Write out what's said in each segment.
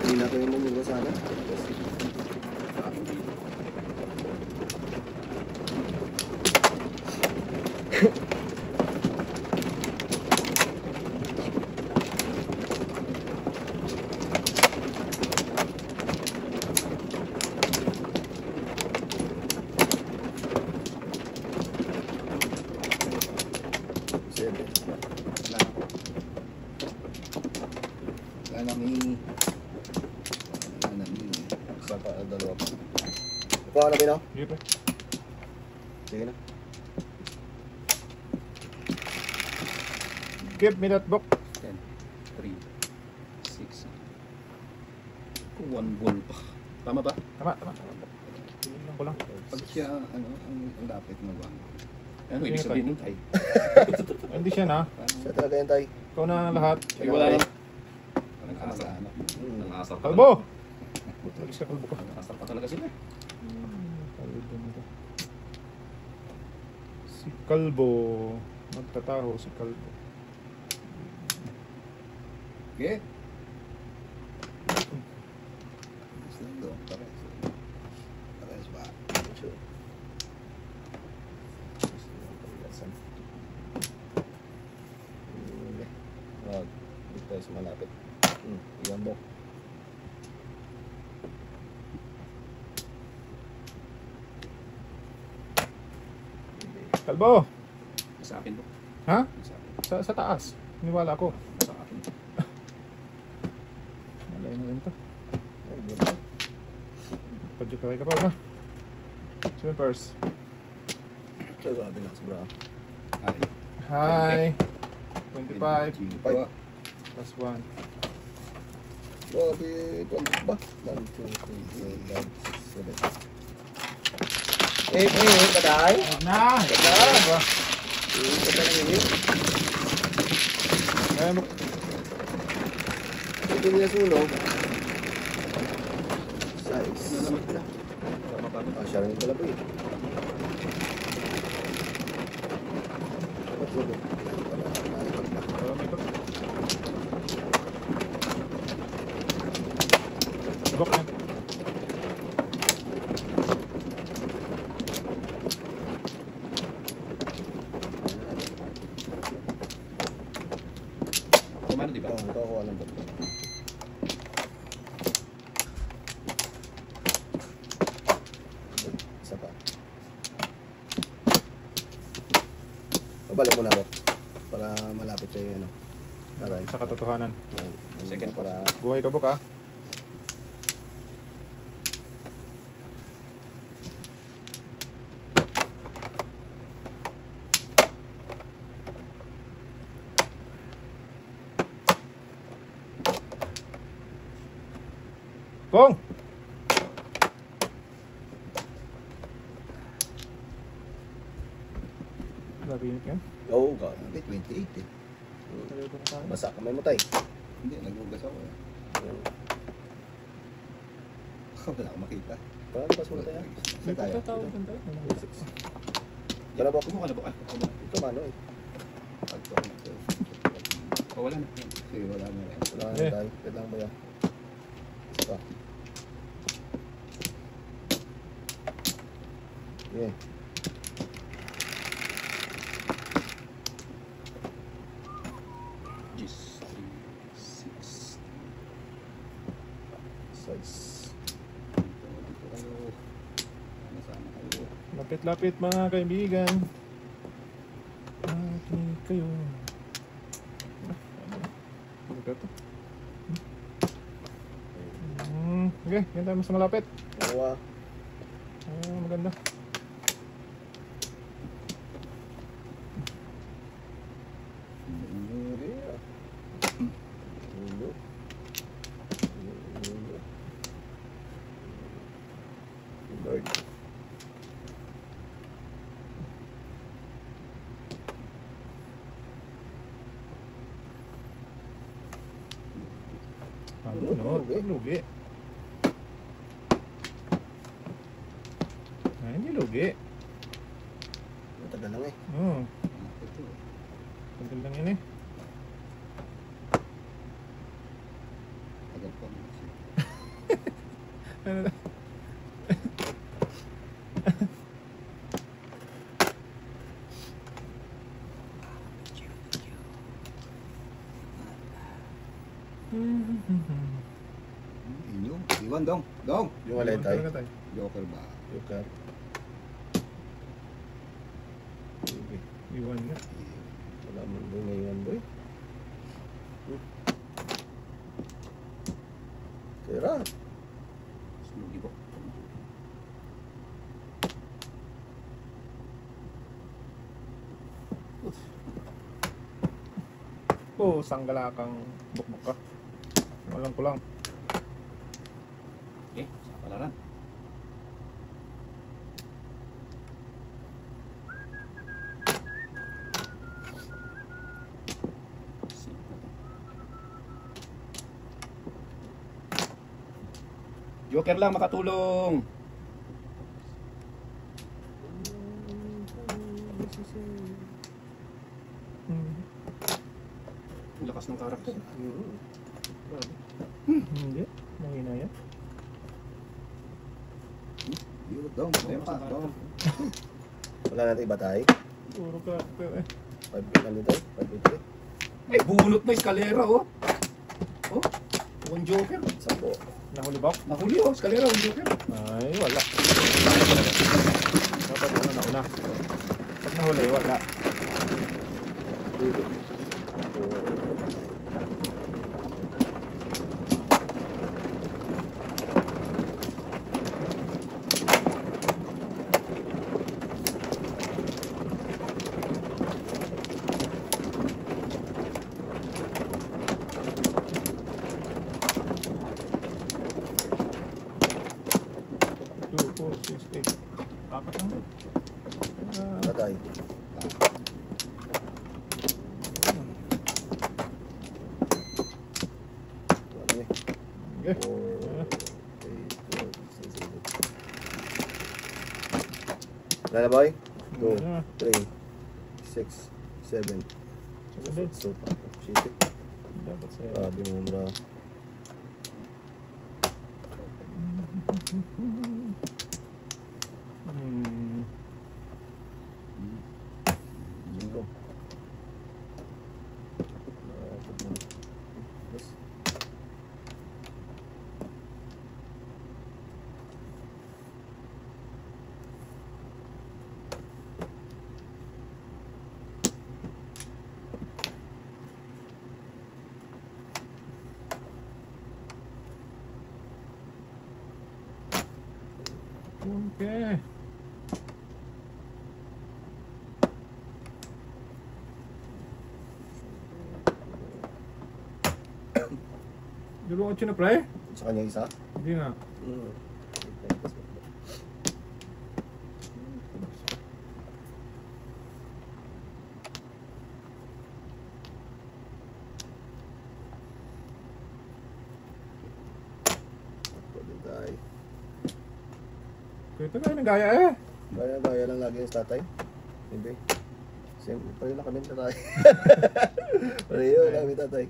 Hindi na kayo mong sana. Kuha na, Bino? Sige pa. Sige na. Give me that book. 10, 3, 6. 1 ball pa. Tama ba? Tama. Tingnan lang ko lang. Pag siya, ano, ang lapit na 1. Ano, ibig Sige, sabihin nun, ay. Hindi siya na. Siya talaga yan, Tay. Ikaw na lahat. Ay, wala lang. Nang-asar, ano? Nang-asar pa. Kalbo! Alis ka, kalbo ka. Nang-asar pa talaga sila. Kalbo nito. Si Kalbo. Magtataho si Kalbo. Okay. Pares ba? Sure. Dito tayo sa malapit. Iyan mo. Kalbo! Sa akin po. Ha? Sa akin. Sa taas. Niwala ko. Sa akin. Malay na rin ito. Padyo ka pa na. Swimmers. Siya sabi na sa bra. Ay. Hi! 25 Ay. plus 1. Grabe, 12 ba? 1, 2, 3, 4, 5, 6, 7. Kaday? Huwag na! Kaday? Ba? Kaday lang yun. Kaya mo. Ito niya sunog. Size. Siya rin pala po eh. Bok na. Kumano, di ba? Oo, ito ako alam ba? Isa pa. Pabalik mo na ako. Para malapit sa'yo ano. Aray. Sa katotohanan. Second para Buhay ka, Bok, ha? Pong! Grabe yun yan. Oo, grabe, 28 eh. Basa kamay mo tayo. Hindi, naghugas ako eh. Wala akong makita. Parang pas mo tayo. May pagkatawag ka tayo. Tara ba? Kumuha na ba? Ito mano eh. Oh, wala na. Sige, wala na rin. Wala na tayo. Wait lang ba yan? Ito. Yeah. Just 6. Size. Dito kayo. Sana kayo. Lapit-lapit mga kaibigan. Lapit kayo. Ano ka ito? Okay, yan tayo mas malapit. Dalawa. Maganda. Lord. Lugi. Ay, hindi lugi. Matagal lang eh. Oo. Ito. Tagal lang yun eh. Tagal po. Ano na? Inyo. Iwan dong. Dong. Yung walay tayo. Talaga tayo. Joker ba? Joker. Sige. Iwan nga. Wala mo boy ngayon boy. Tira. Sugi po. Oh, sanggala kang bukbuk ka. Walang kulang. Okay, sa palaran. Joker lang makatulong. Ang lakas ng karakter. Hindi. Mahina yan. Yun, dong. Ayan pa, dong. Wala natin iba tayo. Puro ka. 5 feet lang dito. 5 feet ulit. Ay, bunot na eskalera, oh. Oh, one Joker. 10. Nahuli ba? Nahuli, oh, eskalera, one Joker. Ay, wala. Dapat una na una. Pag nahuli, wala. Apat lang ba? Patay. Ano eh? Okay. 4, 8, 12, 16, 17. Wala na boy? 2, 3, 6, 7. So, shit it. Dapat sa'yo. Grabe mo bro. Jingo. Yes. Okay. Di ba 8 na pre? Sa kanya isa? Hindi na. Patay. Ito kayo nagaya eh. Gaya lang lagi yung tatay. Hindi. Siyempre, pareho na kami tatay. Pareho na kami tatay.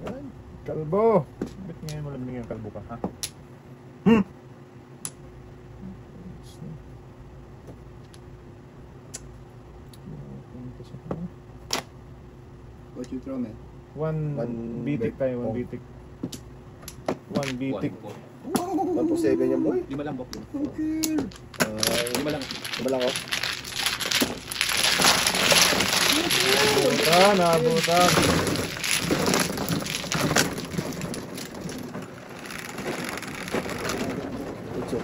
Yan. Kalbo. Ba't ngayon mo lamig yung kalbo ka, ha? What you throw, man? One bitik tayo, one bitik. One bitik. Wow! 1.7 yan boy. Lima lang, Bok. Okay. Lima lang. Diba lang ako? Nabutan, nabutan. Utso.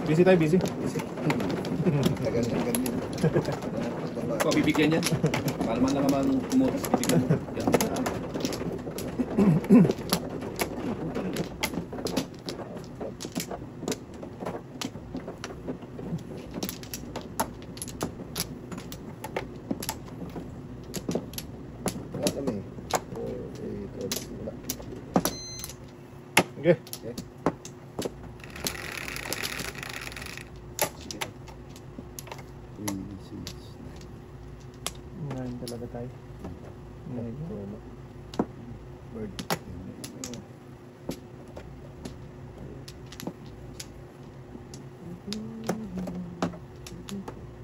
Busy tayo, busy. Tagal na ganyan. Kung bibigyan yan. Para man lang naman umutos. Bibigyan mo. Yan. Wala kami. 4, 8, 12, wala. Okay. Okay. Sige. 3, 6, 9 talaga tayo. 9. Bird.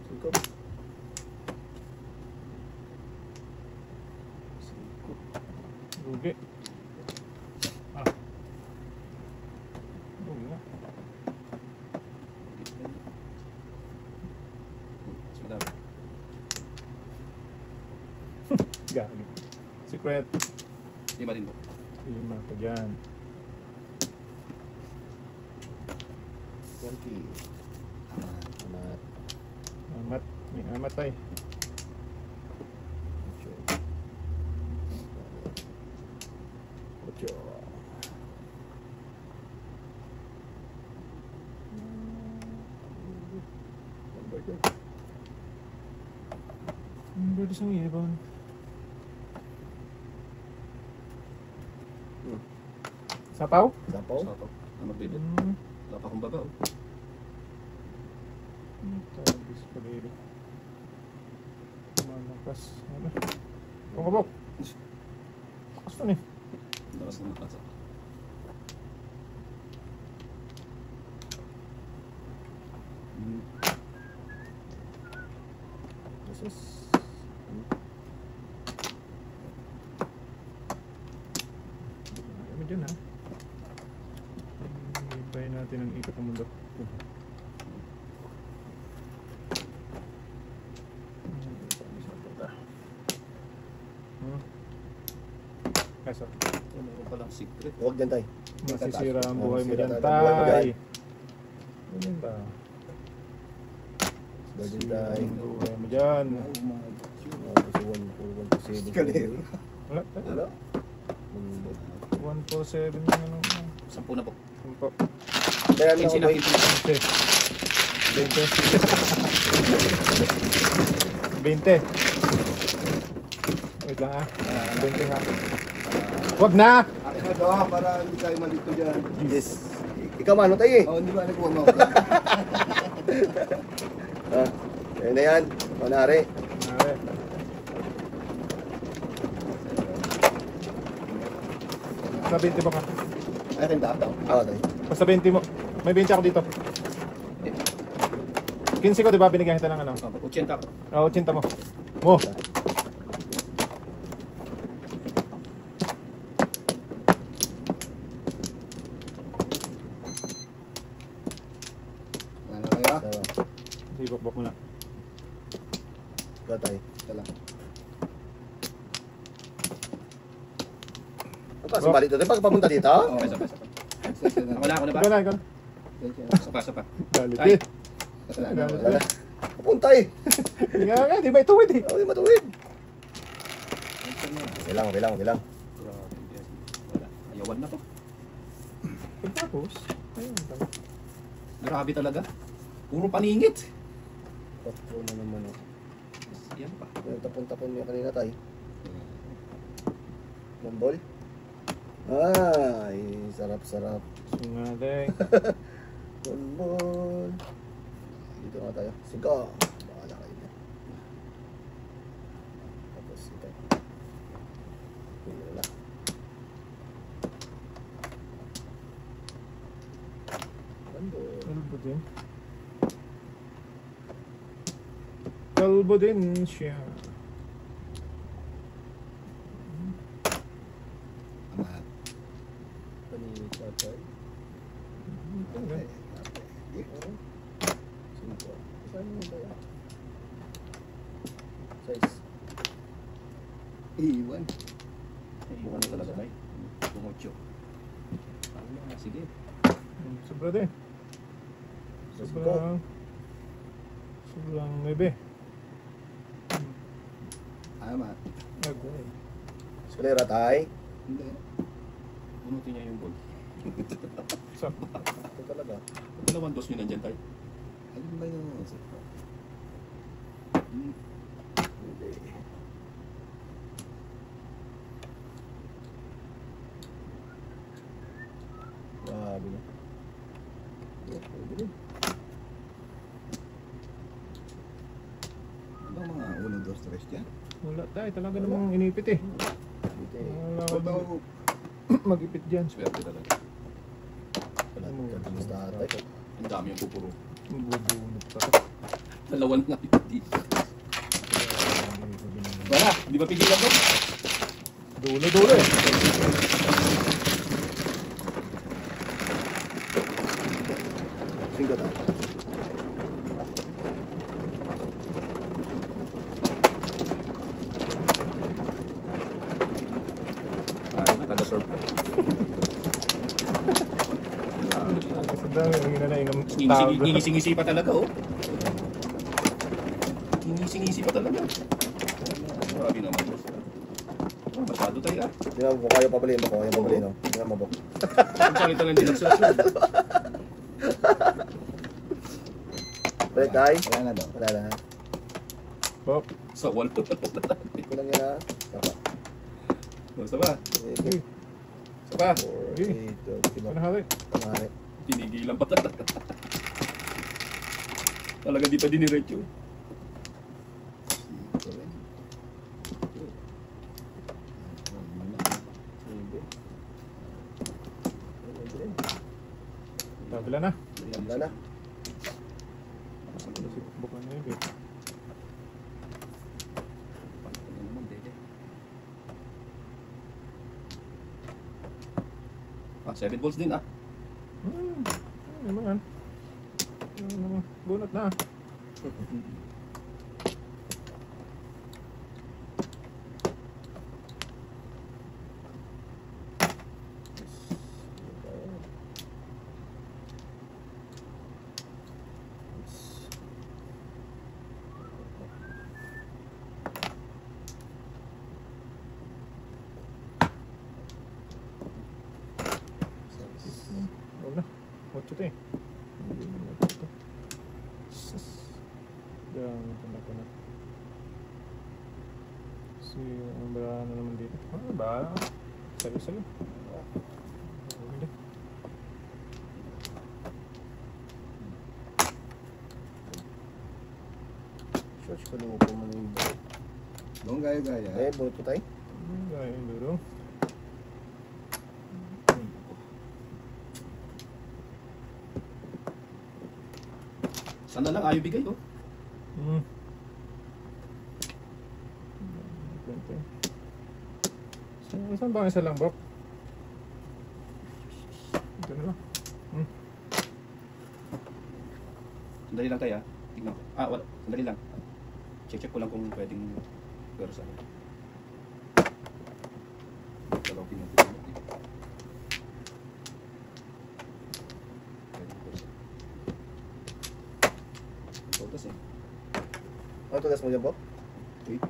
Sikop. Rugi. Ah. Rugi nga. Madami. Gagi. Secret. 5 din po. 5 pa dyan. 20. Amat. Amat. May amat tayo. Ocho. Number two. Number isang ibon. Sapaw? Sapaw. Sapaw. Ang magbibit. Hmm. Wala pa akong babaw. Tabis pa dito. Malakas. Ano? Pangkabok. Lakas to ni. Lakas na makasa. This is... Ano dyan ha? Ibayin natin ang ikot ng mundo. Kaso, Meron palang secret. Huwag dyan tayo. masisira ang buhay mo Masisira dyan, tayo ang buhay mo tay. dyan. Ganyan ba? Bird din Masisira tayo. ang buhay mo dyan. Kalero. Wala, tay. Wala. 147 yung ano. 10 na po. Sampo. Kaya ano 15 na. boy? 20. 20. Wait lang ah. 20 nga. Wag na! Akin na daw para hindi tayo malito dyan. Yes. Ikaw mano tayo eh. Oh, hindi ba nagkuha mo? Ah, ayun na yan. Manari. Alright. Sa 20 ba ka? Akin daw. Ako tayo. Basta 20 mo. May 20 ako dito. 15 ko, di ba? Binigyan kita ng ano? 80 ko. Oo, 80 mo. Mo. Ano kaya? Tawa. Sige, bok mo na. Ikaw tayo. Ito lang. Apa, sumbalik doon. Pag papunta dito? Oh, isa pa. Ako na ba? Ikaw na, ikaw na. Isa pa. Galit Ay. eh. Galit Wala. eh. Papunta eh. Hindi nga nga, di ba ituwid eh. Ako yung matuwid. Okay lang, okay lang, okay lang. Wala. Ayawan na to. Pagkatapos, ayun talaga. Grabe talaga. Puro paningit. Patro na naman ako. Yan pa. Yung tapon-tapon niya kanina tayo. Mambol. Ay, sarap-sarap. Sungaling. Mambol. Dito nga tayo. Sige. Bahala kayo na. Tapos ito. Pili na. Mambol. Kalbo din. Kalbo din siya. Paningit sa tayo. Okay. Cinco. Saan mo ba yan? Size. Iwan. Iwan na talaga tayo. Bungotyo. Sige. Sobra din. Sobrang... Sobrang maybe. Tama. Okay. Skalera tayo. Hindi. Bunutin niya yung ball. So, Ito talaga. Dalawang dos nyo nandyan tayo. Alin ba yun? Hindi. sabi niya. Ano ang mga 1, 2, 3 dyan? Wala tayo, talaga namang inipit eh. Wala Ba't ka ako mag-ipit dyan. swerte talaga? Basta tayo. Ang dami yung pupuro. Bubunot pa. Dalawa na hindi. Wala, di ba pigilan to? Dulo eh. Singko tayo. Nakada-serve ko. Kasi dami, yung hinanaing ng tao. Ngingising-ngisi pa talaga, oh. Ngingising-ngisi pa talaga. Grabe naman. Masyado tayo, ah. Tingnan mo kung kaya pabaliin mo. Kung kaya pabaliin mo. Tingnan mo, Bok. Ang sakit lang din ang sasyon. Balik tayo. Wala na daw. Wala na. Pop. Sa wall. Pick ko lang yan ha. Sapa. Basta ba? Okay. Basta ba? 4, 8, 12, diba? Panahari. Pangari. Tinigilan pa talaga. Talaga di pa diniretso. Tabila na. Wala na. Bukan na yun eh. Ah, 7 balls din, ah. Ano naman? Bunot na. Wala. 8 to eh. Hindi mo na ito. Gano'n ko na. Si, ang bala na naman dito. Ah, bala. Sayo. Hindi. Search ko lupo mo yung balik. Doon gaya-gaya. Eh, bunot po tayo. Gaya yung duro. Sana lang ayaw bigay, oh. Saan ba ang isa lang, Bob? Ito na lang. Sandali lang tayo, ah. Tignan ko. Ah, wala. Sandali lang. Check ko lang kung pwedeng pero sa akin. Dalawang pinag-tignan. Totas eh. Ano tugas mo dyan, Bok? 8.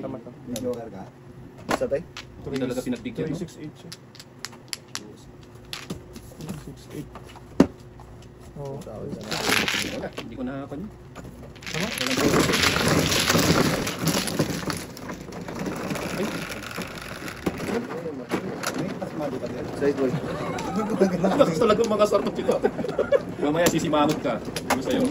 Tama. Medyo karga. Isa tayo? Hindi talaga pinagbigyan, no? 368 siya. 368. Oo. Wala, hindi ko nakakan yun. Tama? Walang po. May pasmado ka din. Side boy. Tapos talaga mga sartong ito. Mamaya sisimangot ka. Ano sa'yo?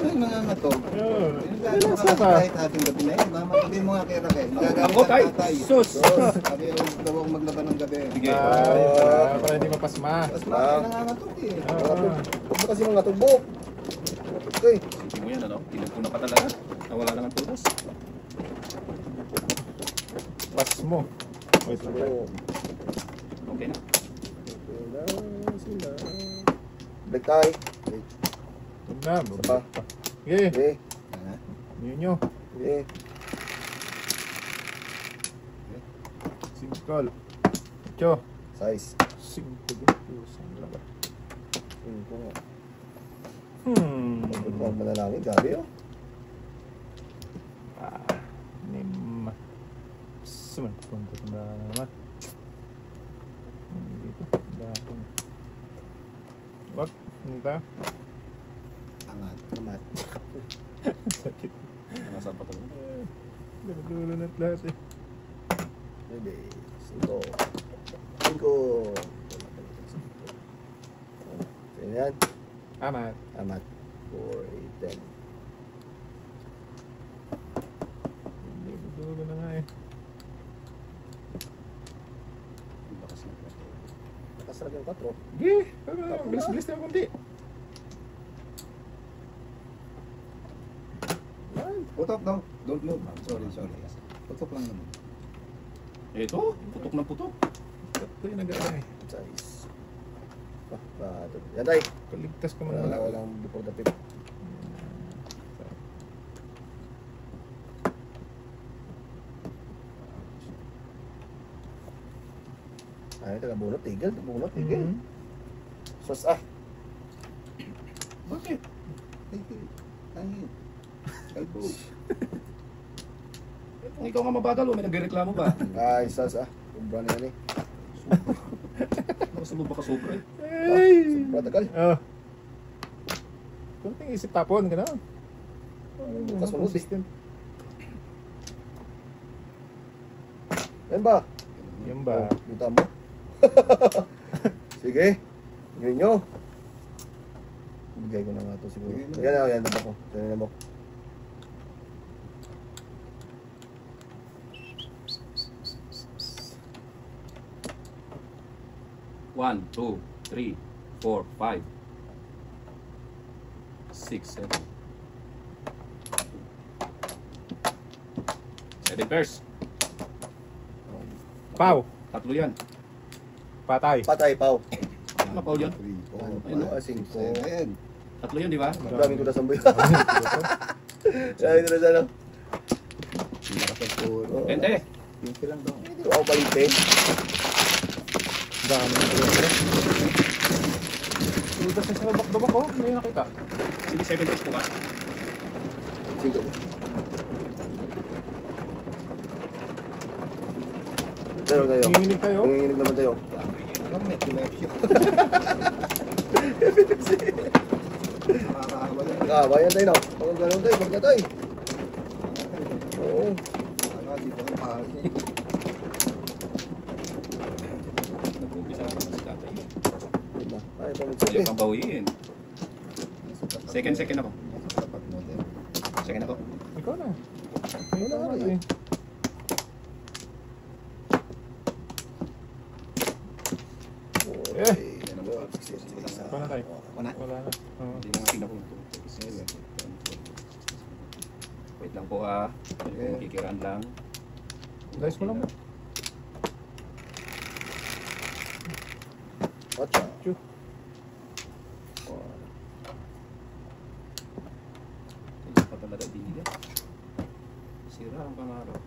Ay, mga matog. Yun. Yung kahit ating gabi na yun, mamatabi mo nga kay Raquel. Magagamit Ako, ang tay! tatay. Sus! Sabi yung daw ako maglaban ng gabi. Sige. Para hindi mapasma. Mas malaki nangangatog eh. Huwag mo kasi mga tugbok. Okay. Sige mo yan, ano? Pinagpuna pa talaga. Nawala lang ang tutas. Pas mo. Wait lang tayo. Okay na. Balik tayo. Huwag na. Isa pa. Sige. Okay. Yun nyo. Okay. Singkol. Ito. Size. Singkol. Pusang laga. Ito nga. Hmm. Huwag mo na lang. Gabi oh. Nim. Suman. Punta na naman. Dito. Dahon. Wag. Hindi tayo. Angat. Namat. Sakit. Nasaan pa talaga? Dulo na lahat eh. Ready. 5. 5. yan. Amat. Amat. 4, 8, 10. Hindi, dulo na nga eh. Bakas na po. Nakasarag yung 4. Sige, pero bilis-bilis na kunti. Putok daw. Don't move. Sorry. Putok lang naman. Ito, putok na putok. Ito yung nag-aay. Size. Yan tayo. Kaligtas ko man Wala, wala. walang before the tip. Ay, taga bunot, tigil. Bunot, tigil. Mhm. Sos, Bakit? Ay, kalbo. Kung ikaw nga mabagal, may nagreklamo ba? Ay, sos, Ubra na yan eh. Nakasalubog ba ka sobra eh? Ay! Protocol. Oh. Kunting isip tapon, gano'n. Bukas mo, Consistent. Yan ba? Yan ba? Buta mo. Sige. Yun nyo. Bigay ko na nga ito siguro. Bigay mo. Yan na ko. Yan na mo. One, two, three, 4, 5, 6, 7. 7 pairs. Pau. Tatlo yan. Patay. Patay, pau. Ano pa yan? 3, 4, Ano, 5, 5. 7. Tatlo yan, di ba? Maraming ko na samboy. Sabi ko na sana. Nakapagpuro. 20. 20 lang daw. Hindi ko ako palite. Dami. Ludas na sa babak-babak oh. Hindi nakita. Sige, 7 pairs po ka. Sige. Tayo tayo. Nanginginig kayo? Nanginginig naman tayo. Alam, may connection. Nakakahawa yan. Bayan tayo no. Pag gano'n tayo, pag tayo. Oo. Ano, dito ang pahal niya. Nag-umpisa naman si tatay. Diba? Ay, Ayaw pamagsabi. pang bawiin. Second ako. Sapat mo din. Second ako. Ikaw na. Ayun na nga eh. Okay. Wala tayo. Wala. Wala na. Oo. Hindi na tingnan ko. Wait lang po ah. Makikiraan lang. Dice mo lang mo. Ocho. Chu. Hindi pa talaga binigyan. Sira ang pangarap.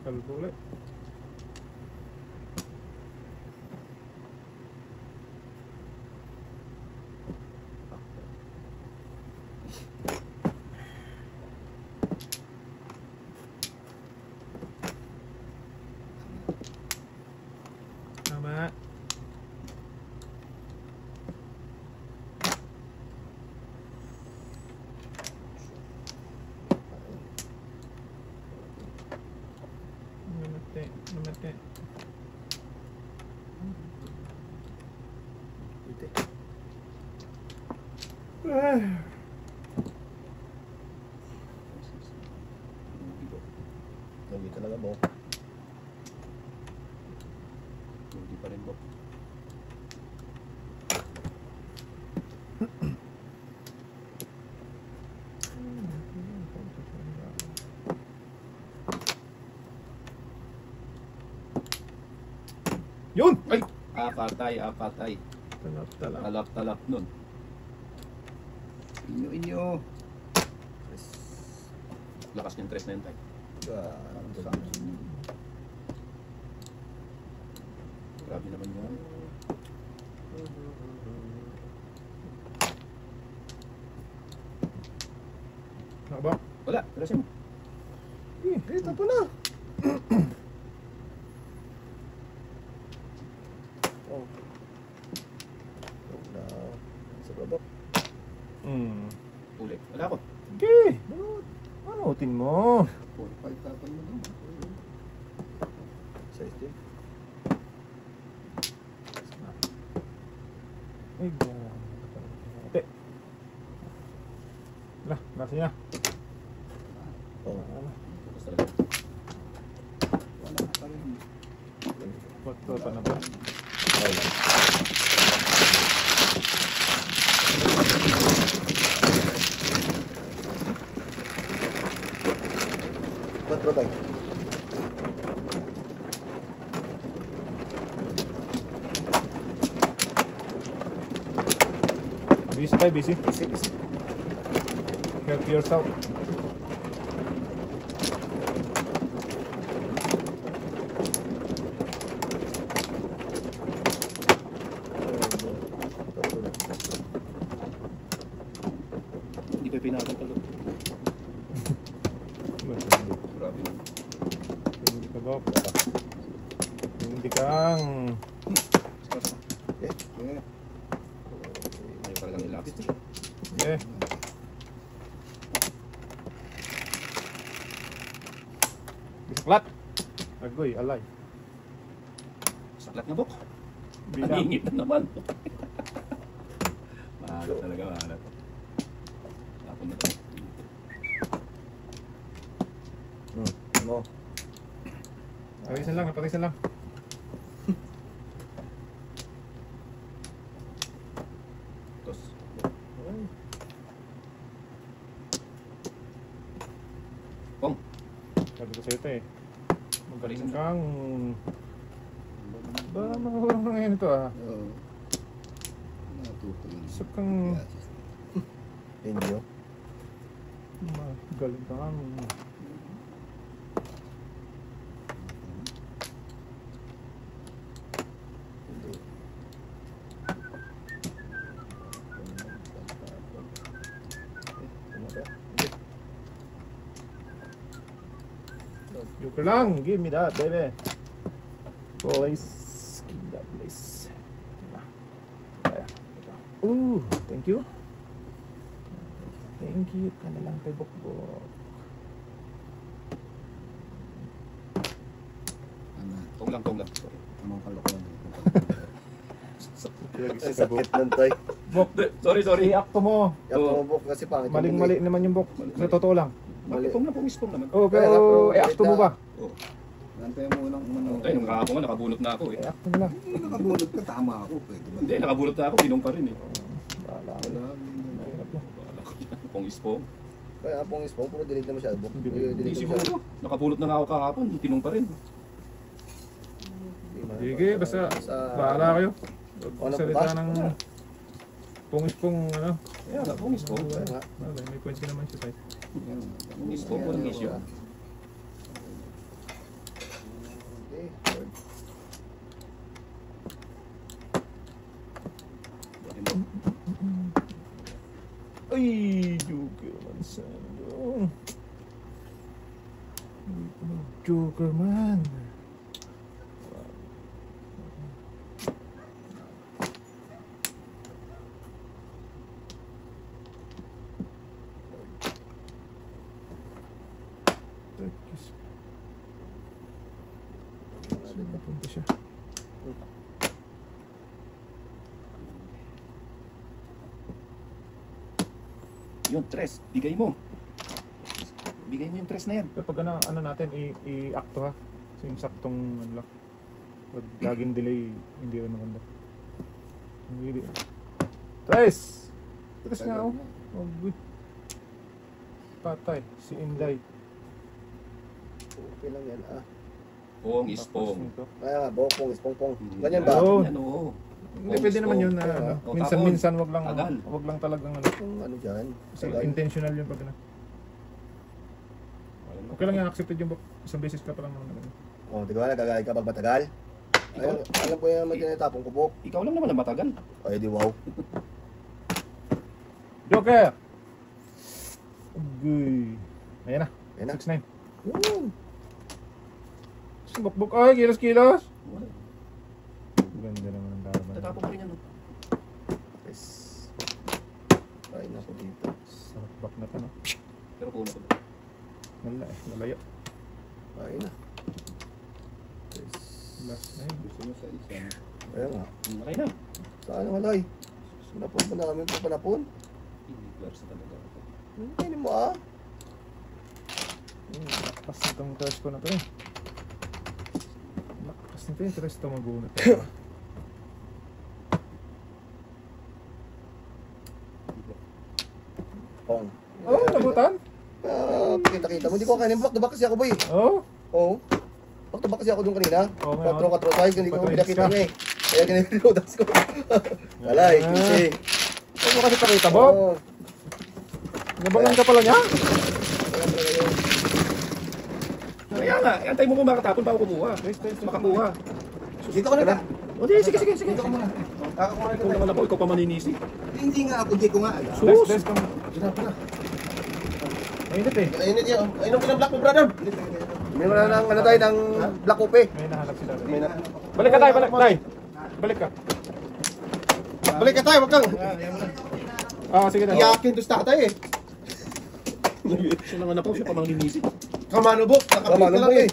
Kalbo ulit. Tama. Namate. Ite. Hindi talaga mo. Hindi pa rin po. Yun! Ay! Apatay. Talap. Talap nun. Inyo. Lakas niyang tres na yun tayo. Grabe naman yan. Nakaba? Wala, tirasin mo. Ito po na. Oh. Na. Sa babak. Ulit. Wala ako. Okay. Anutin mo. 45 tapon mo naman. Size din. Ay, ate. Wala, nasa niya. Oh. Tapos talaga. Wala pa rin. Bato pa na ba? Okay lang. Quatro tayo. Busy tayo, busy. Easy, easy. Help yourself. Hindi ko pinakal pala. Grabe. Hindi ka ba? Hindi kang... Okay. Okay. Ayaw talagang ilapit. Yeah. Bisaklat. Agoy, alay. Saklat na bok. Bilang. Maningit na naman. Mahalat talaga, mahalat. Tapon na tayo. Ano? Patisan lang, patisan lang. Tos. Pong. Sabi ko sa'yo ito eh. Magaling Patisan kang... Ba, makahurang na ngayon ito ah. Oo. Natuto yun. Isa kang... Indio. Magaling kang... Joker lang, give me that, baby. Please, give me that, please. Ooh, thank you. Thank you, ka na lang kay Bokbok. Ano? Tong lang. Sorry. Anong kalokohan? Ay, sakit nun tayo. Bok, Sorry. i-acto mo. Yung tumubok kasi pangit. yung Maling-mali naman yung Bok. Sa totoo lang. Bakit pong na pong ispong naman? Oh, Kaya pero nga, i-acto mo ba? Oh. Nantay mo lang umano. Ay, nung kahapon nga, nakabunot na ako eh. I-acto mo lang. Hindi nakabulog ka, tama ako. Pwede ba? Hindi, nakabunot na ako, ginong pa rin eh. Bahala ka. Wala. Mahirap yan. Bahala ko yan. Pong ispong. Kaya pong ispong, puro delete na masyado. Hindi, Hindi Delete na masyado. siguro. Nakabunot na nga ako kahapon, tinong pa rin. Sige, basta bahala kayo. Huwag salita ng pungis-pung ano. Kaya nga, pong ispong. Kaya nga. Okay, may points ka naman siya sa'yo. Pong ispong, walang issue. Okay. Ay, Joker man sa'yo. Joker man. Napunta siya. Yun, tres. Bigay mo. Bigay mo yung tres na yan. Kapag ano natin, i-acto ha. So yung saktong ano lang. Huwag laging delay, hindi rin maganda. Hindi. Tres! Tres nga ako. Oh, good. Patay, si Inday. Okay lang yan ah. Pong Tapos ispong. nito. Kaya nga, bokong, ispong-pong. Ganyan ba? Oo. Yan, oo. Hindi, pwede naman yun na ano. O, Minsan-minsan wag lang, tagal. wag lang talagang ano. Kung ano dyan. Kasi intentional yun pag ano. Okay lang yan, accepted yung book. Isang beses ka pa lang naman. Oh, di ba, nagagalit ka pag matagal? Ayun, alam ko yan, may tinatapong kubok. Ikaw lang naman ang matagal. Ay, di wow. Joker! Ugoy. Ayan na. Ayan na. 6-9. Buk-buk. Ay, kilos-kilos. Wala. Ganda Ganda naman ang laban. Tatapon ko rin yan. No? Yes. Ay, naku dito. Sarap back na to, no? Pero puno ko. Wala eh, malayo. Ay na. Yes. Last na yun. Gusto mo sa isa. Ayan nga. Okay na. Saan ang halay? Sinapon pa namin pa panapon. Hindi pwersa talaga. Hindi mo ah. Lakas nitong trash ko na to eh. Lakas nito yung trash to magunat. Pong. Oh, nabutan? Kita-kita mo. Hindi ko kanin. Back to back kasi ako boy. Oh, Oo. Back to back kasi ako doon kanina. Oo, ngayon. 4-4 size. Hindi ko Patro pinakita ka. niya eh. Kaya kinililudas ko. Alay, kasi. ano mo kasi pakita, Bob? Oo. Nabalan ka pala niya? Wala talaga yun. Kaya nga, antay mo kung makatapon pa ako kumuha. Makakuha. Dito ka na ka. O di, sige. Dito ka muna. Ako muna Ikaw naman ako, ikaw pa maninisi. Hindi nga ako, hindi ko nga. Sus! Des, kung... Dito na. Mainit eh. Ayun yun. Ayun ang pinablock mo, brother. May wala nang ano tayo ng black coffee. May nahanap sila. May na. Balik ka tayo, balik tayo. Balik ka. Balik ka tayo, wag kang. Ah, sige na. Iyakin to sa tatay eh. Siya naman ako, siya pa maninisi. Kamano bo, nakapit ka lang eh.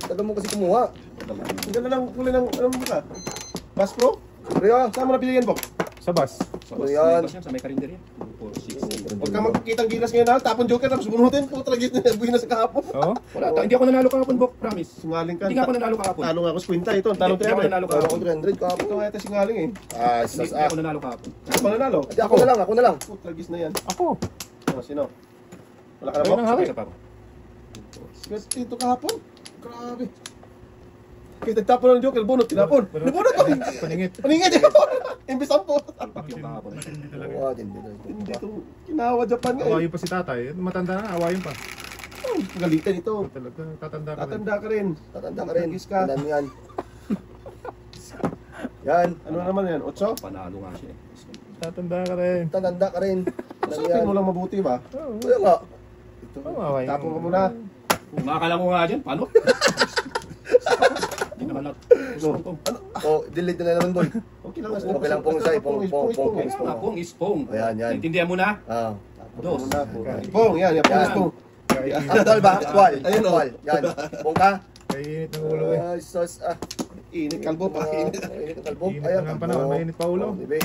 Tagal mo kasi kumuha. Ang ganda ng kulay ng, ano mo ka? Bass Pro? Kaya, Saan mo napili yan, Bok? Sa bus. Sa Ano bus, yan? may bus yan, sa may karinderya. 2, 4, 6, 8. Huwag kang magkikitang gilas ngayon ha, tapon joker tapos bunutin po talaga yung buhay na sa kahapon. Oo. Wala, hindi ako nanalo kahapon, Bok, promise. Singaling ka. Hindi nga ako nanalo kahapon. Talo nga ako sa kwinta ito, talo Hindi ako 300. nanalo Tawag ko kahapon. 300 ka Ito nga ito singaling eh. Hindi ako nanalo kahapon. Ano pa nanalo? Ate, ako na lang, ako na lang. Putragis na yan. Ako. Oh, sino? Wala ka na, Ayun Bok? ang hari. Isa pa ako. Yes, ito kahapon. Grabe. Kaya nagtapon ng joker, bunot, tinapon. Nabunot pa. Paningit. Paningit eh. Imbis 10. Pak yung kahapon. Matindi talaga. Oo, hindi. Hindi itong kinawa Japan nga eh. Awayin pa si tatay. Matanda na, awayin pa. Oh, galitan ito. Talaga, tatanda ka rin. Tatanda ka rin. Tatanda ka rin. Tragis ka. Tandaan mo yan. Yan. Ano naman yan? 8? Panalo nga siya eh. Tatanda ka rin. Tatanda ka rin. Tandaan Usapin yan. mo lang mabuti ba? Oo. Kaya nga. Ito. Oo, awayin. Tapon ka muna. Kumakala ko nga dyan, paano? Hindi naman lang. No. Oh, delete na naman, boy. Okay lang. Okay lang pong isa, pong. Pong is pong. Ayan, yan. Intindihan mo na? Ah. Dos. Pong, yan. Yan, Yan. pong. Actual ba? Actual. Ayun, oh. Actual. Yan. Pong ka? Kainit ng ulo eh. Ay, sus. Ah. Init, kalbo pa. Init. Init ang kalbo. Init Ayan, na ng kalbo. panahon, mainit pa ulo. Oh, diba?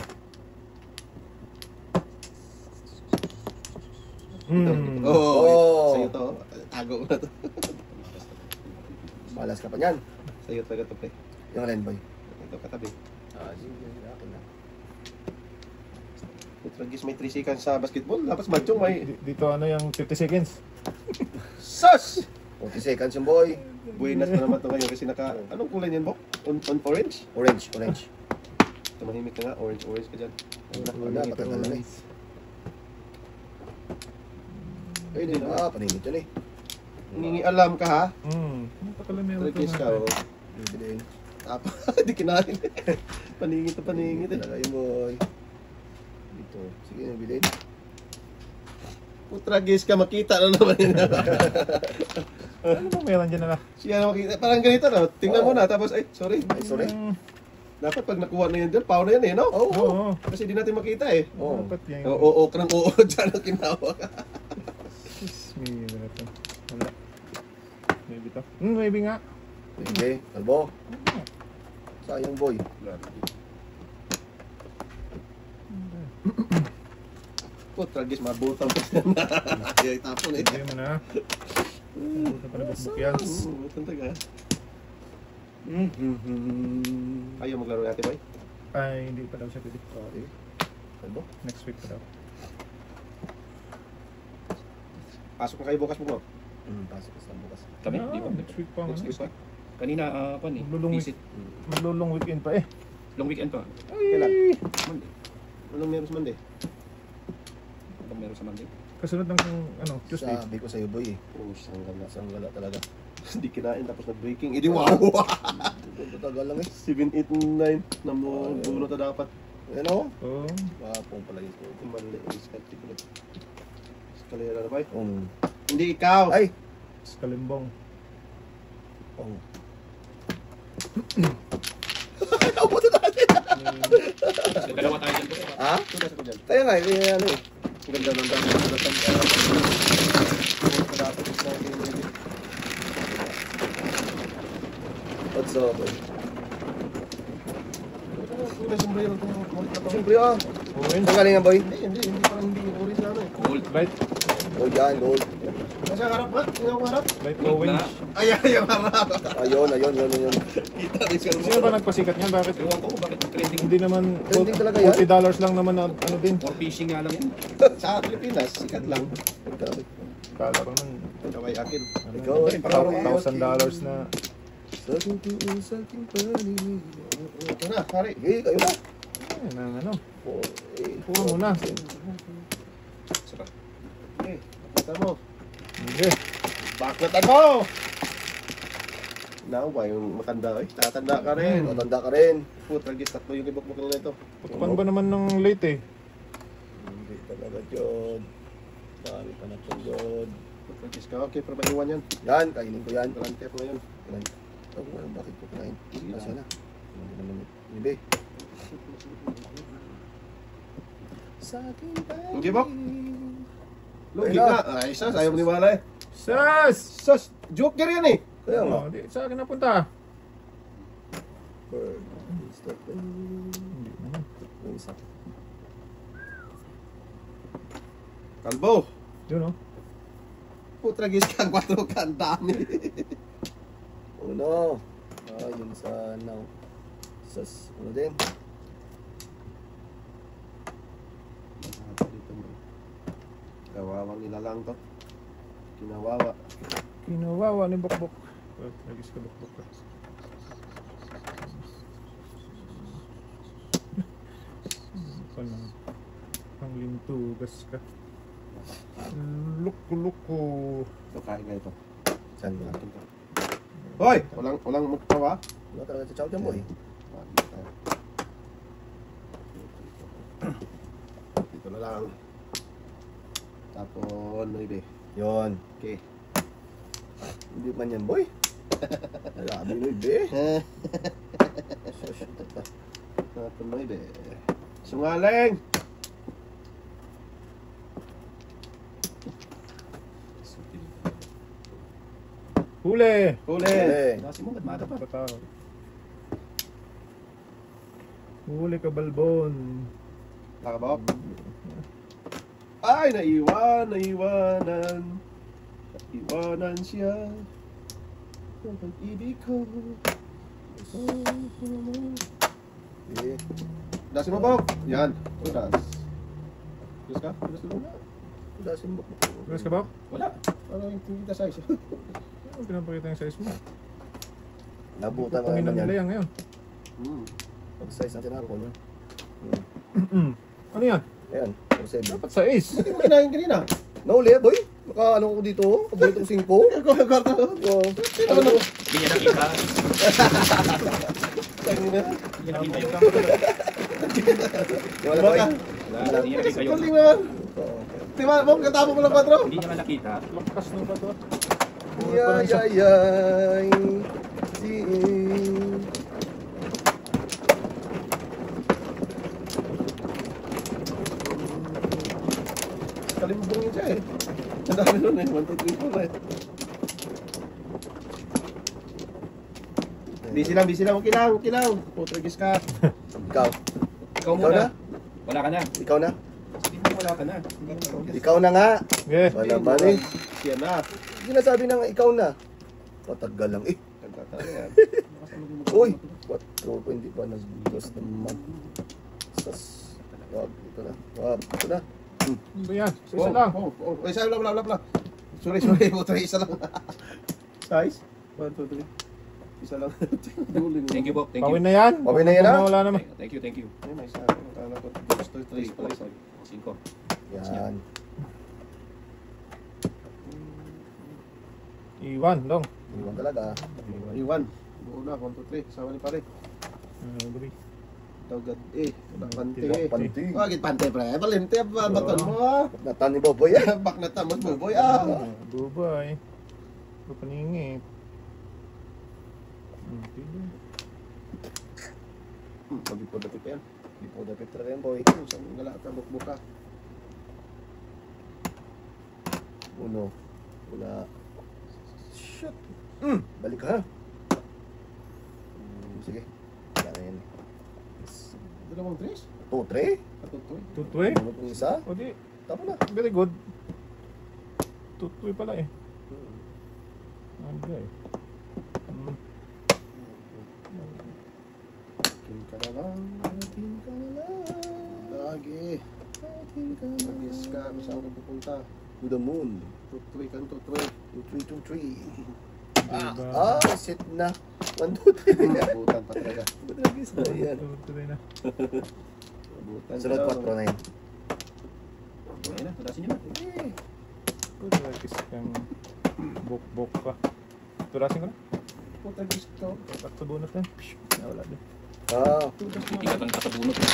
Oo. Oh. Sa'yo to. Tago mo na to. Malas ka pa niyan. Sa'yo talaga to, pre. Yung alin, boy. Ito katabi. Ah, sige. Akin na. Putragis may 3 seconds sa basketball. Tapos madjong may... Dito ano yung 50 seconds. Sus! 40 seconds yung boy. Buenas na naman to ngayon kasi naka... Anong kulay niyan, Bok? On orange? Orange, orange. Tumahimik ka nga. Orange ka dyan. Wala, matagal na eh. Ay, di ba? Paningit yun eh. Nangingialam ka, ha? Napakala meron Putragis ka, oh. Hindi din. Tapa. Di kinain. Paningit na paningit eh. Talaga yung boy. Dito. Sige, nabilin. Putragis ka, makita na naman yun. Ano ba meron dyan na? Siya na makita. Parang ganito, no? Tingnan mo na. Tapos, ay, sorry. Ay, sorry. Dapat pag nakuha na yun dyan, pao na yan eh, no? Oo. Oo. Kasi di natin makita eh. Oo. Dapat yan. Oo, krang oo dyan ang kinawa. Maybe na ito. Wala. Maybe to. Maybe nga. Sige, kalbo. Sayang boy. Putragis, mabutang pa siya na. Ay, tapon eh. Hindi mo na. Ito pa na bukbuk yan. Butang taga. Ayaw maglaro natin, boy. Ay, hindi pa daw siya pwede. Okay. Kalbo. Next week pa daw. Pasok na kayo bukas mo. Pasok ka sa bukas. Kami? Ah, Di ba? next week pa. Next ano? week pa. Kanina, pan eh. Maglulong Visit. Maglulong weekend pa eh. Long weekend pa. Kailan? Ay! Monday. Anong meron sa Monday? Anong meron sa Monday? Kasunod ng ano, Tuesday. Sabi ko sa'yo boy eh. Oh, sanggala. Sanggala talaga. Hindi kinain tapos nag-breaking. Idi wow! Tagal lang eh. 7, 8, 9. Namubulo na dapat. Ayan o. Oo. Wapong pala yun. Mali. Iskatikulot. Eskalera na, boy. Hindi ikaw. Ay! Kalimbong. Oh. Naupo na tayo. nga, ano eh. Ang ganda ng dami. What's up, boy? May sombrero itong kulit na to. Siyempre ah. Orange. Ang galing nga, boy. Hindi parang hindi orange na ano eh. Gold. Light. Gold yan, gold. Kasi ang harap ba? Tingnan ko ang harap. Light Gold orange. na. Ayan, yung harap. Ayun. Kita rin siya. Sino ba nagpasikat niyan? Bakit? Ewan ko bakit trending. Hindi naman, Trending talaga yan. $40 lang naman na ano din. For fishing nga lang yan. Sa Pilipinas, sikat lang. Grabe. Kala ko nun, Kaway akin. Ikaw ay $1,000 na. sa aking paningin. Ito na, pare. Sige, kayo na. Ayun ang ano. 4, 8, Puro muna. Sarap. Okay, nakita mo. Hindi. Baklatan mo! Now, ba yung matanda eh? Tatanda ka rin. Matanda ka rin. Putragis, tatlo yung ibok mo na ito. Putukan ba naman ng late eh? Hindi talaga, Jod. Dami pa na itong Jod. Putragis ka, okay, pero maiwan yan. Yan, kainin ko yan. Walang tip na yun. Yan. Oh, bakit ko kinain? Kasi na. Hindi naman hindi. Sa aking paningin. Hindi, Bok? Lugi Ayun na. Ay, sas, ayaw mo niwala eh. Sas! Sas, joker yan eh. Kaya nga. Oh, di, sa akin napunta. Bird. Stop. Hindi naman. Yung isa. Kalbo. Yun oh. Putragis ka, 4 ka, ang dami. Uno. Yun sa now. Sas. Ano din? Kawawang nilalang to. Kinawawa. Kinawawa ni Bokbok. Nagis ka Bokbok ka. Ang lintugas ka. Luko-luko. Ito, kain ka ito. Saan ba? Hoy! Walang magtawa. Wala talaga sa chow dyan, boy. Dito na lang. Tapon, maybe. Yun. Okay. Hindi man yan, boy. Grabe mo, ibe. Tapon, maybe. Sungaling! Huli! Huli! Kasi mo, ba't mata pa? Patao. Huli ka, Balbon. Nakabok? Ay, naiwanan. Naiwanan siya. Ang pag-ibig ko. Eh, Dasin mo, Bok. Yan. Tudas. Tudas ka? Tudas ka muna. dasin mo. Guys ka ba? Wala. Ano yung tingin ka size? Ano pinapakita yung size mo? Nabutan mo Panginoon naman nila yan. yan ngayon. Pag size natin ako. Ano yan? Ayan, 4-7. Dapat size. Hindi mo kinain kanina. Nauli, boy. Baka ano ko dito, paborito ko 5. Kwarto. Ano mo? Hindi niya nakita. Kanina. Hindi niya nakita yun. Wala, boy. Wala, hindi niya nakita yun. Galing naman. Diba, Bok, katapos mo lang 4. Hindi niya nga nakita. Lakas na ba ito? Yayayay. Kalimbong yun siya eh. Ang dami nun eh. 1, 2, 3, 4 eh. Busy lang. Okay lang. Putragis ka. Ikaw. Ikaw Ikaw muna. na? Wala ka na. Ikaw na? Hindi mo wala ka na. Ikaw na nga. Okay. Wala ba eh? Siya na. Sinasabi na nga, ikaw na. Matagal lang eh. Nagtatala yan. Uy! 4 hindi pa nag-gas naman. Sas. Wag, ito na. Wag, ito na. Ano ba yan? Isa lang. Isa lang, bla. Sorry. Putra, isa lang. Size? 1, 2, 3. Isa lang. Duling. Thank you, Bob. Thank Pawin you. na yan. Pawin na yan, ah. Wala naman. Thank you. Ay, may isa. Akala ko. 2, 3 pala isa. 5. Yan. Iwan, dong. Iwan talaga. Iwan. Buo na, 1, 2, 3. Sama ni pare. Gabi. Tawagad eh. Pante. Panti. Bakit pante pre? Palinte ba baton mo ah? Natan ni Boboy yan. Bak na tamot mo boy ah. Bubay. Paningit. Pag-ipod-apit pa yan. Ipod-apit talaga yan, boy. Saan nala ka, bukbuka. Uno. Wala. Shit. Balik ka ha. Sige. Kaya yan. Dalawang tres? 2-3. Patutoy. Tutway? Bunot ng isa. O di, Tama na. very good. Tutway pala eh. Ano eh. Atin ka na lang. Atin ka na lang. Lagi. Atin ka na Mag-guess ka kung saan ka pupunta. To the moon. Tutoy ka, tutoy. 2-3-2-3. Diba? Sit na. 1-2-3. Abutan pa talaga. Madragis na yan. Tutway na. Abutan Sunod ka 4 na yan. Ayun na, tudasin nyo na. Eh. Madragis kang bok-bok ka. Turasin ko na. Puta gusto ko. Sakto bunot na. Nawala din. Ah. Ikat ang katabunot. Ito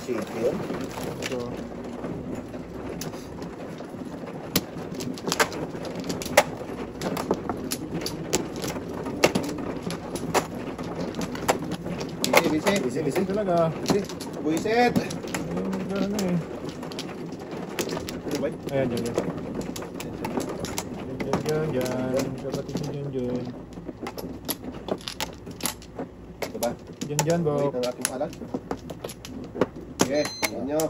si Ito yun. So, Busy. Busy. talaga. Buisit. Ayun, gano'n na eh. Ano ba? Ayan, dyan. Dyan. Kapatid mo dyan. Ito ba? Dyan, Wait Bok. ang aking alat. Sige, tingnan nyo.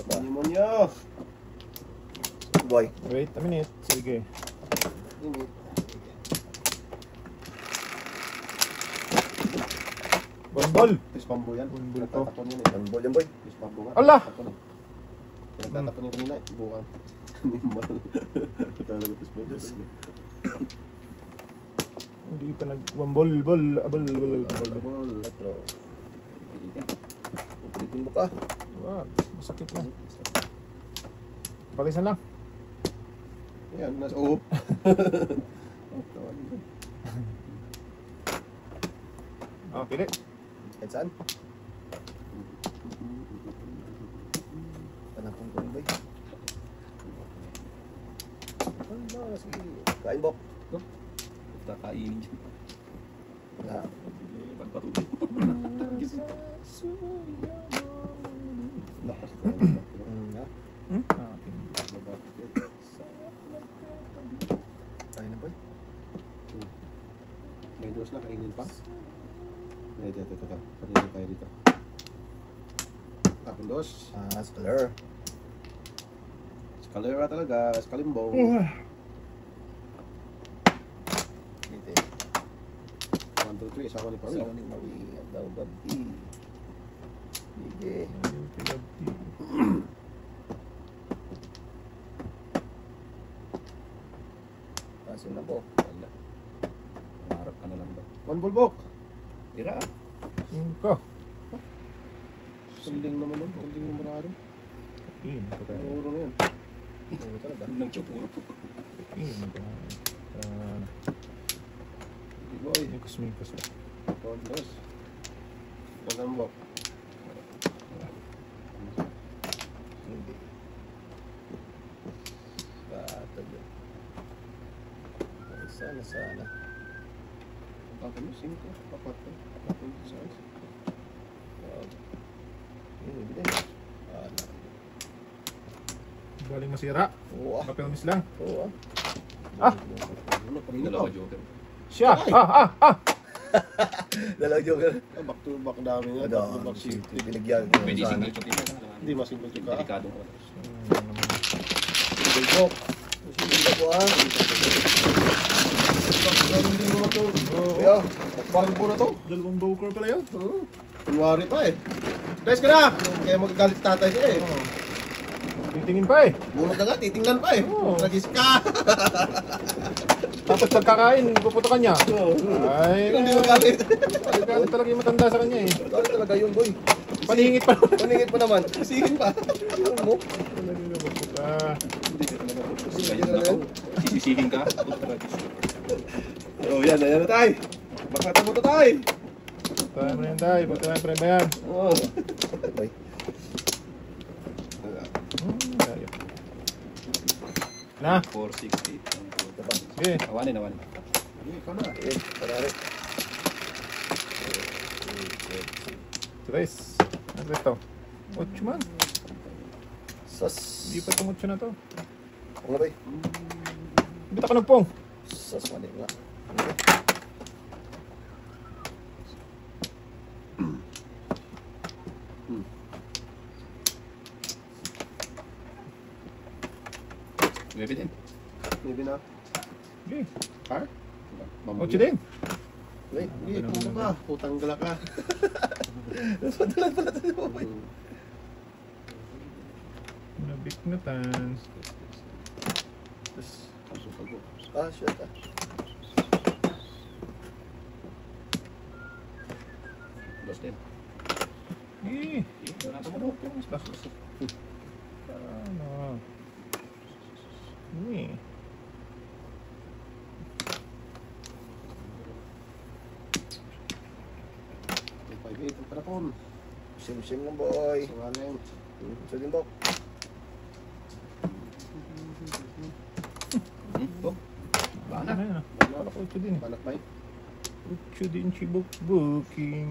Panimonyo. Boy. Wait a minute. Sige. Ini. Bonbol. Fish pambo yan. Bulbul to. Nagtatapon yan eh. Tambol yan, boy. Fish pambo nga. Ala! Nagtatapon eh. Nagtatapon yung kanina. Bukan. Animal. Talaga fish pambo. Hindi pa nag-wambol. Bol. Ball. Patro. Ulitin mo ka. Wag. Masakit na. Palisan lang. Yan, nasa uhop. Pili. Kahit saan? Panapong ko, boy. Sige. Kain, Bok. Kakainin dyan. Ah. Pagpatuloy. Lakas na. Kain na, boy. May dos na, kainin pa. Ito. Kanina tayo dito. Tapon dos. Scalar. Scalera talaga. Scalimbo. Dito. 1, 2, 3. Isama ni Pamela. Sabi ni Marie. Ang daw gabi. Sige. Pasin na po. Wala. Maharap ka na lang ba? 1 bulbok. Tira. 5. Suling naman nun. Suling yung marado. Puro na yan. Puro talaga. Nang tsukuro. Hindi boy. Mikos. Tapon dos. Walang bok. Hindi. Batag yan. Sana. Tapon mo, 5. 4. Tapon mo, 6. Ini bili. Galing masira. Oo. Papelmis lang. Oo. Ano, kanina Dalawa pa. joker. Siya! Dalaw joker. Back to back dami nga. Back to back shift. Binigyan ko Pwede sana. single shot yun. Hindi masingle check ka. Delikado ko. Bulbok. Sige po ah. Hindi mo to. Kuya. Bakit po na to? Dalawang boker pala yun. Kunwari pa eh. Guys ka na! Kaya magagalit tatay siya eh. Titingin pa eh. Bunod na nga, titingnan pa eh. Oo. Nagis ka! Tapos pagkakain, puputokan niya. Ay, Hindi magalit. galit talaga yung matanda sa kanya eh. Dahil talaga yun, boy. Paningit pa. Paningit mo naman. Kasihin pa. Yun mo. Hindi ka talaga. Kaya na ako. Sisisihin ka. Oh, yan na tayo. Bakit mo to tayo? Tayo mo na yan tayo. Pagka may prema yan. Oh. Boy. Na. 4, 6, 8, 9, 10. Sige. Awanin. Ikaw na. Eh, parari. Tres. Ano ito? 8 man. Sas. Hindi pa itong 8 na to. Ano ba? Bita ka ng pong. Sas, mali nga. Maybe din. Maybe na. Sige. Car? 8 din. Wait. Hindi, puto ka. Putang gala ka. Padalan pala tayo. Nabik na tan. Ah, shit ah. Dos din. Eh. Wala ka mo. Ano? Eh. Ang panapon. Sim-sim lang, boy. Sungaling. Sa din, Bok. Oh. Bana. Ano yan? Wala ko 8 din. Banak ba yun? 8 din si booking.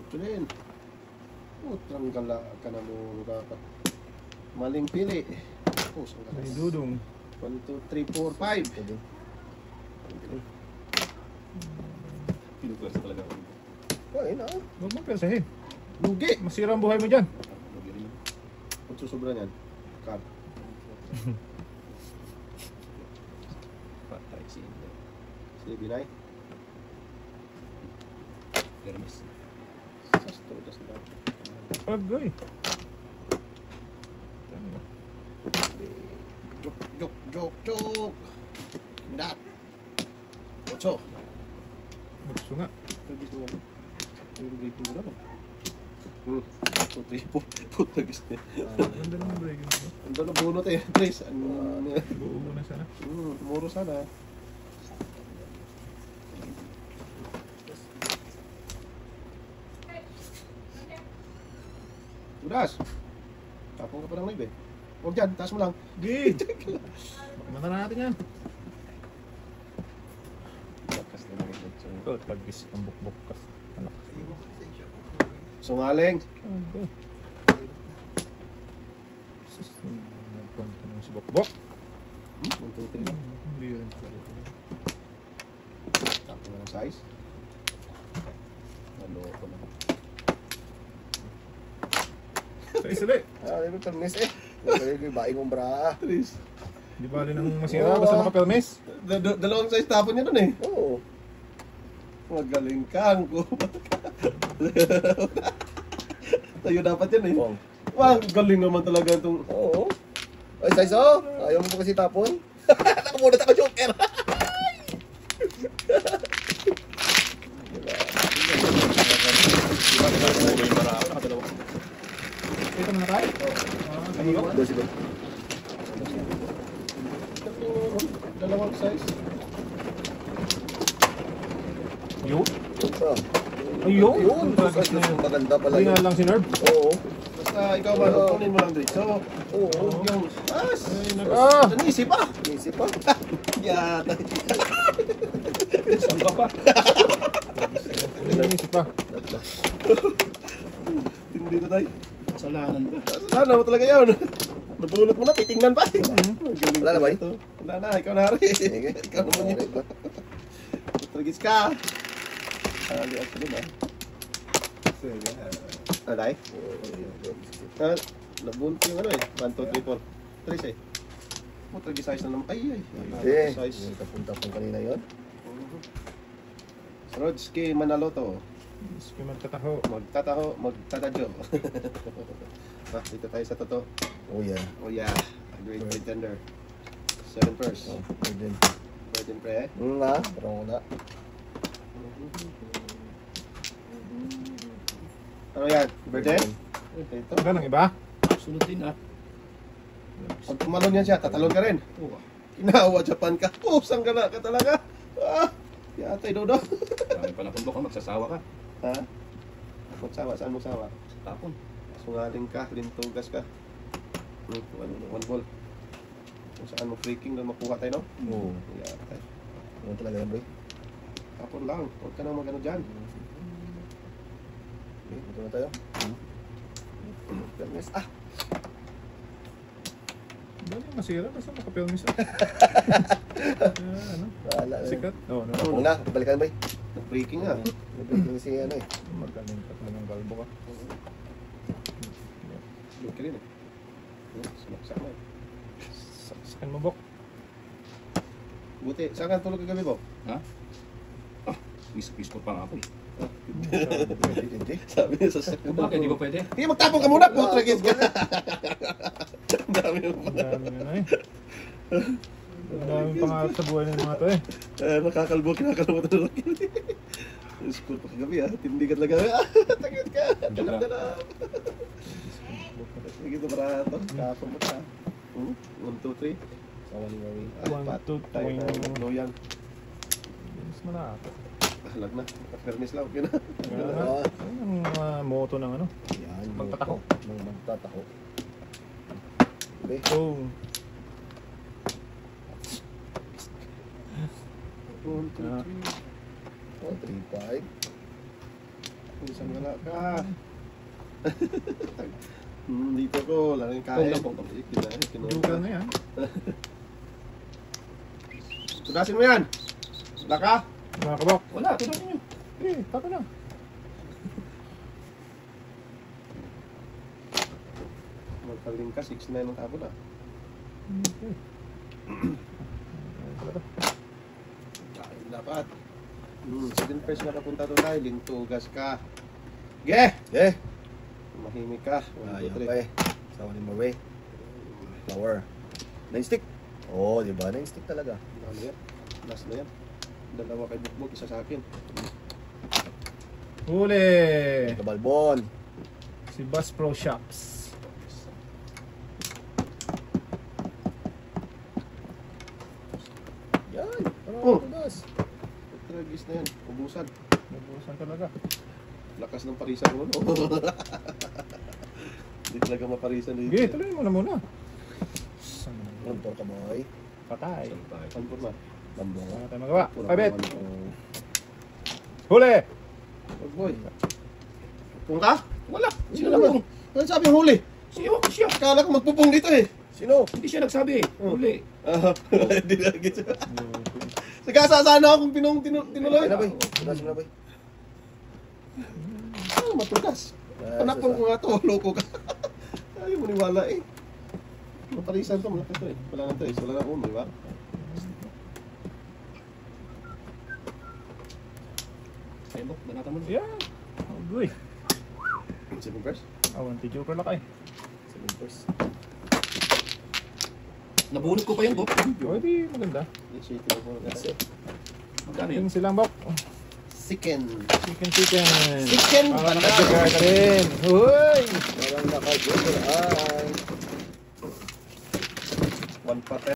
Ito din. Putang gala ka na mo dapat. Maling pili. Pusang gala. May dudong. 1, 2, 3, 4, 5. Sa din. Pinuklasa talaga ako. Ay, na. Huwag mong persahin. Lugi. Masira ang buhay mo dyan. Ang susubra niyan. Card. Patay si Indo. Sige, Binay. Hermes. Sasto, just na. Agoy. Jok. Dat. Ocho. Gusto nga. Tagis mo yan. Yung breaking mo na ba? Putagis niya. Ganda naman break. Ang dala bunot eh. Trace. Ano yan? Buo mo na sana. Muro sana. Udas. Tapong ka pa ng live eh. Huwag dyan, taas mo lang. Gid! Mata na natin yan. Lakas na mga ito. Ito, pag-is ang bukbuk ka. Anak. Sungaling. Agoy. Sus, nagpunta naman si bukbuk. 1, 2, 3. Hindi rin pala. Tapong na ng size. Naloko na. Sa isali. Ah, di ba permis eh. Dahil ko baing kong bra. Please. Di bali nang masira basta nakapelmes. Dalawang size tapon niya nun eh. Oo. Magaling ka. Ang kupat ka. Tayo dapat yan eh. Bong. Wah, galing naman talaga itong... Oo. Ay, Saiso. Ayaw mo pa kasi tapon. Nakamunot ako, Joker. May marako. Nakadalawa. Ito mo na tayo? Dos, dos. Dalawang size. Yun? Ah. Ayun! Yun. Sus, maganda pala Hindi yun. nga lang si Nerv. Oo. Basta ikaw ba, kunin mo lang diretso. Oo. Yung... Ah! Nanisip pa! Isip pa. Yata. Saan ka pa? Inisip pa. Hindi na tayo. Kasalanan ka. Sana mo talaga yun. Nabulot mo na, titingnan pa. Galing Wala na ba? ito. Wala na, ikaw na rin. Sige. Ikaw naman yun. Tragis ka. Ali at ba? Sige. Alay? Nabulot yung ano eh. 1, 2, 3, 4. Trace eh. Tragis size na naman. Ay. Eh. Size. Tapon-tapon kanina yun. Rodski Manaloto. Sige, magtataho. Magtatadyo. Dito tayo sa toto. Oh, yan. Oh yeah, a great contender. 7 first. Oh, yun. Virgin pre. Nga. Parang wala. Ano yan? Virgin? Ito. Wala nang iba? Sunod din ah. Pag tumalon yan siya, tatalon ka rin. Oo. Kinaawa Japan ka. Sanggala ka talaga. Yatay dodo. Marami pa na kundok ka. Magsasawa ka. Ha? Magsawa, saan mo sawa? Tapon. Sungaling ka, lintugas ka. One ball. Kung saan mo freaking doon makuha tayo, no? Oo. Yeah, tayo. Ano talaga yan, boy? Tapon lang. Huwag ka nang mag-ano dyan. Okay, ito na tayo. Fairness. Ah! Dali masira, basta makapilmis ako. Ano? Wala na. Sikat? Oo, no. Huwag na, balikan, boy. Freaking nga. Nabigyan si ano eh. Magaling ka talaga ng kalbo ka. Look ka rin eh. Sumaksak na eh. Saksakin mo, Bok. Buti. Saan ka tulog kagabi, Bo? Ha? Ah, wisk-wisk ko pa nga ako eh. Hindi. Sabi niya sa sakit. Bakit? Di ba pwede? Hindi, magtapon ka muna. Putra, kids ka. Ang dami mo Ang dami na eh. Ang daming pangarap sa buhay ng mga to eh. Nakakalbo, kinakalamutan na lang. School pa kagabi ha. Tindi ka talaga. Takit ka. Dalam-dalam. Sige ito para ito. Kapon mo ka. 1, 2, 3. Sawa ni Marie. 1, 2, 3. Loyang. Mas malapit. Halag na. Naka-fairness lang. Okay na. Kaya nga, ayun ang mga moto ng ano. Yan. Magtatako. Magtatako. Okay. Boom. 1, 2, 3. 1, 3, 5. Isang wala ka. Dito ko. Lang yung kain. Dugal na yan. Tudasin mo yan. Wala ka. Mga kabok. Wala, tuloy niyo. Eh, tato na. Magpaling ka. 6-9 ang tapon ah. Okay. Kain dapat. 7 first na kapunta doon tayo. Lintugas ka. Ge! Okay. Mahimik ka. 1, Ayaw 2, pa eh. Sawa ni Marie. Flower. 9 stick. Oo, di ba? 9 stick talaga. 3. Ano yan? Last na yan. Dalawa kay Bukbuk, isa sa akin. Huli! Kabalbon. Si Bass Pro Shops. Yan. Oh. Tugas. Tragis na yan. Ubusan. Nabusan talaga. Lakas ng parisan mo. No? Hindi talaga maparisan dito. Sige, tuloy mo na muna. Motor ka, boy. Patay. Pampur na. Lambong. Wala tayong magawa. Pura Pabit. pa naman. Huli! Oh, boy. Kung ka? Wala. Sino naman? Ano sabi yung huli? Siya. Akala ko magpupong dito eh. Sino? Hindi siya nagsabi. Huli. Hindi na gets. Nagkasasana ako kung tinuloy. Ano, boy? Tugas mo na, boy. Matugas. Panakpon ko nga to. Loko ka. Ayaw mo niwala eh. Maparisan to. Malaki to eh. Wala na to eh. Wala na uno, di ba? Ayun, Bok, banatan mo na. Yeah. Uy. 7 first. Awan, ti-joker lang kayo. 7 first. Nabunot ko pa yun, Bok. O, di maganda. Shake lang po. Kasi. Magkano yun? Yung silang Bok. Chicken. Chicken. Chicken Para banana. naka-joker ka rin. Uy! Parang naka-joker. Ay. 1 pa